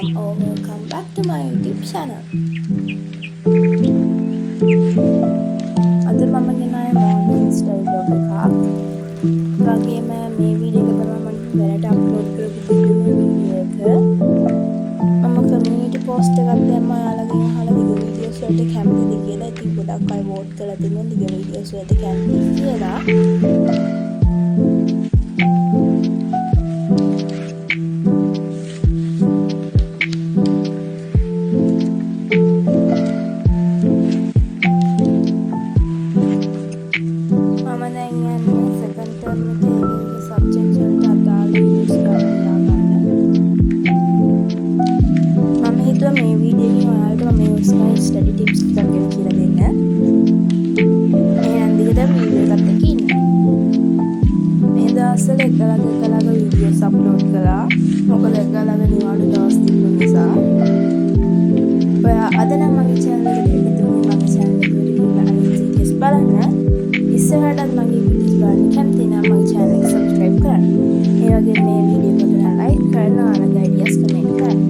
or welcome back to my YouTube channel. අද මම ගෙනාවේ morning style vlog එකක්. වගේම මේ වීඩියෝ එක තමයි මම දැනට අප්ලෝඩ් කරපු වීඩියෝ එක. මම community post එකක් දැම්මා ඔයාලගෙන් අහලා දිග වීඩියෝස් වලට කැමතිද කියලා. ඉතින් ගොඩක් අය vote කරලා තිබුණා දිග වීඩියෝස් වලට කැමතිද කියලා. මේ වීඩියෝ එකේ ඔයාලට මම මේ ස්ටඩි ටිප්ස් ටිකක් ගැන කියලා දෙන්න. එහෙනම් දිගට වීඩියෝ එකත් එක්ක ඉන්න. මේ දවස්වල එකලග වීඩියෝස් අප්ලෝඩ් කළා. මොකද එකලග නිවාඩු දවස් තිබුණ නිසා. ඔයා අද නම් මගේ channel එකට එකතු වුණා. මගේ channel එකට ගිහිල්ලා අනිත් වීඩියෝස් බලන්න. ඉස්සරහටත් මගේ වීඩියෝස් බලන්න කැමති නම් මගේ channel එක subscribe කරන්න. ඒ වගේම මේ වීඩියෝ එක ගැන like කරලා ඔයාලගේ ideas comment කරන්න.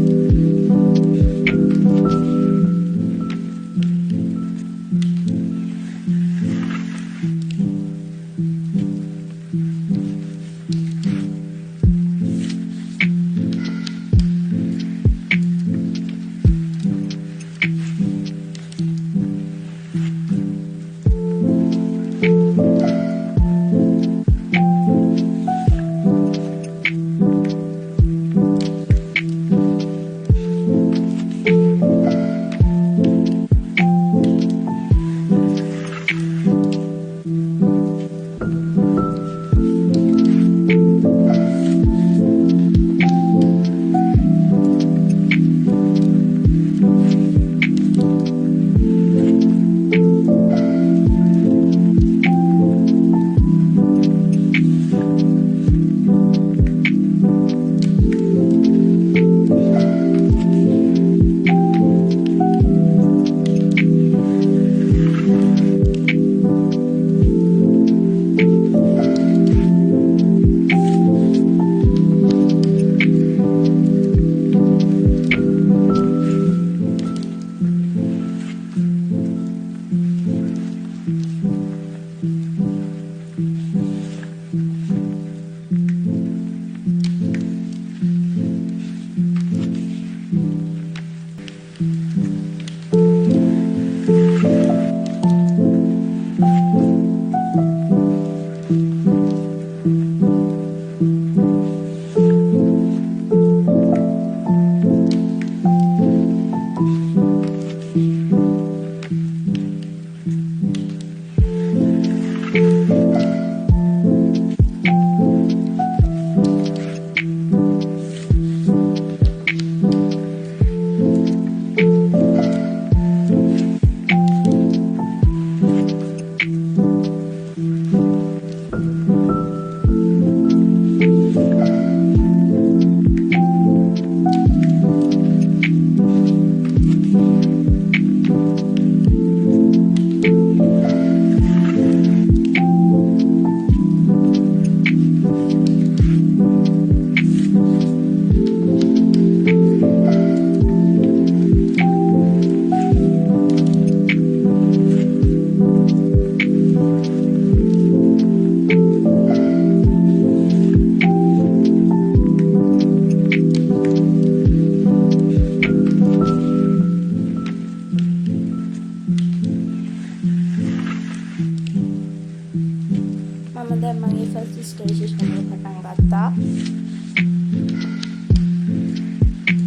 දැන් මගේ ෆස්ට් ස්ටඩි සෙෂන් එක පටන් ගත්තා.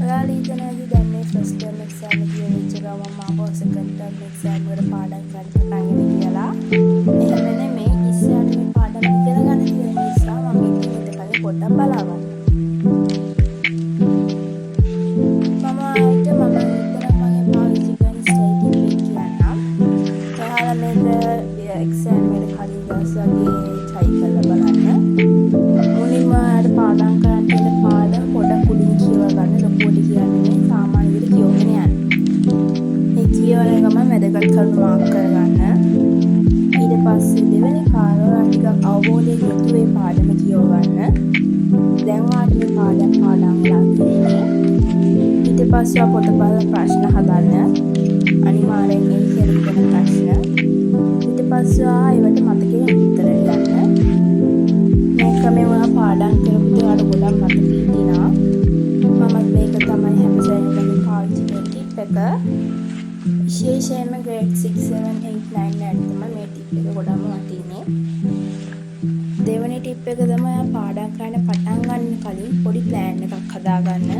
ඔයාලා හිතනවාද දැන් මේ ෆස්ට් ටර්ම් එක්සෑම් එක වෙච්ච ගමන් මම සෙකන්ඩ් ටර්ම් එක්සෑම් වල පාඩම් කරන්න පටන් කියලා. එහෙම නෙමෙයි ඉස්සරහට මේ පාඩම් ඉගෙන ගන්න තියෙන නිසා මම මේක කලින් පොඩ්ඩක් බලාගන්න. එක්සෑම් වල කලින් දවස් වගේ try කරලා බලන්න. මුලින්ම ආයෙත් පාඩම් කරන්න තියෙන පාඩම් පොඩක් උඩින් කියව ගන්න. ලොකුවට කියන්නේ සාමාන්‍ය විදිහට කියවගෙන යන්න. ඒ කියවන ගමන් වැදගත් කරුණු මාක් කරගන්න. ඊට පස්සේ දෙවෙනි කාරණා ටිකක් අවබෝධයෙන් යුතුව ඒ පාඩම කියව ගන්න. දැන් වාට මේ පාඩම් වෙලා තියෙන්නේ. ඊට පස්සේ පොත බලලා ප්‍රශ්න හදන්න. අනිවාර්යෙන් ඒ කියලා ඉගෙන ප්‍රශ්න. ඊට පස්සේ ඒවට මතකයෙන් උත්තර ලියන්න. මේ ක්‍රමයෙන් ඔයා පාඩම් කරපු දේවල් ගොඩක් මතක හිටිනවා. මමත් මේක තමයි හැම සැරේම පාවිච්චි කරන ටිප් එක. විශේෂයෙන්ම grade 6, 7, 8, 9 වලට තමයි මේ ටිප් එක ගොඩක්ම වටින්නේ. දෙවෙනි ටිප් එක තමයි පාඩම් කරන්න පටන් ගන්න කලින් පොඩි ප්ලෑන් එකක් හදාගන්න.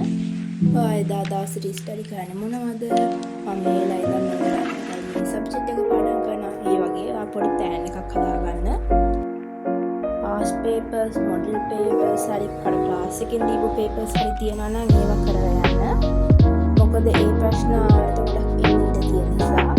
ඔයා එදා දවසට ස්ටඩි කරන්නේ මොනවද? මම මේලා ඉඳන් මේ සබ්ජෙක්ට් එක පාඩම් කරනවා. මේ වගේ පොඩි ප්ලෑන් එකක් හදාගන්න. past papers, model papers, හරි ක්ලාස් එකකින් දීපු papers හරි තියනවා නම් ඒවා කරලා යන්න. මොකද ඒ ප්‍රශ්න වලට ගොඩක් ඉන්න තියෙන නිසා.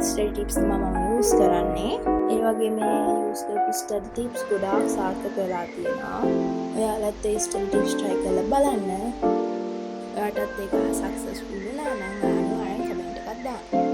ස්ටඩි ටිප්ස් මම යූස් කරන්නේ. ඒ වගේ මේ යූස් කරපු ස්ටඩි ටිප්ස් ගොඩාක් සාර්ථක වෙලා තියෙනවා. ඔයාලත් ඒ ස්ටඩි ටිප්ස් try කරලා බලන්න. ඔයාටත් ඒක සක්සස්ෆුල් වුණා නම් අනිවාර්යෙන් කමෙන්ට් එකක් දාන්න.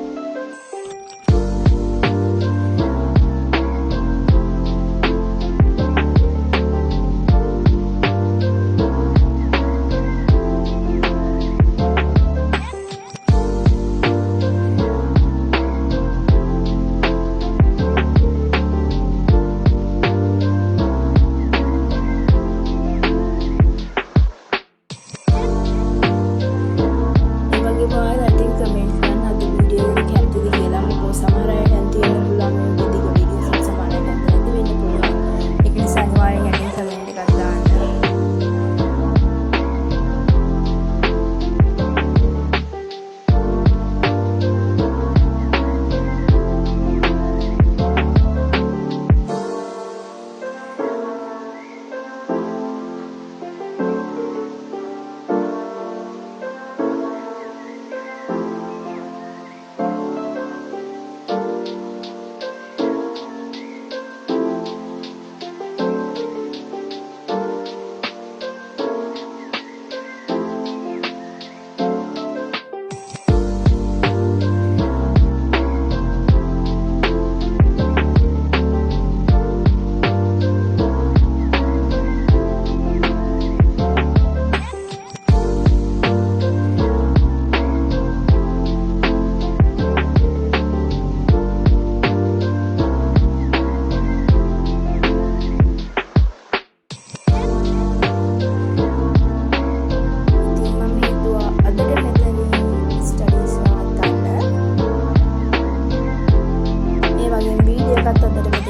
Kata dari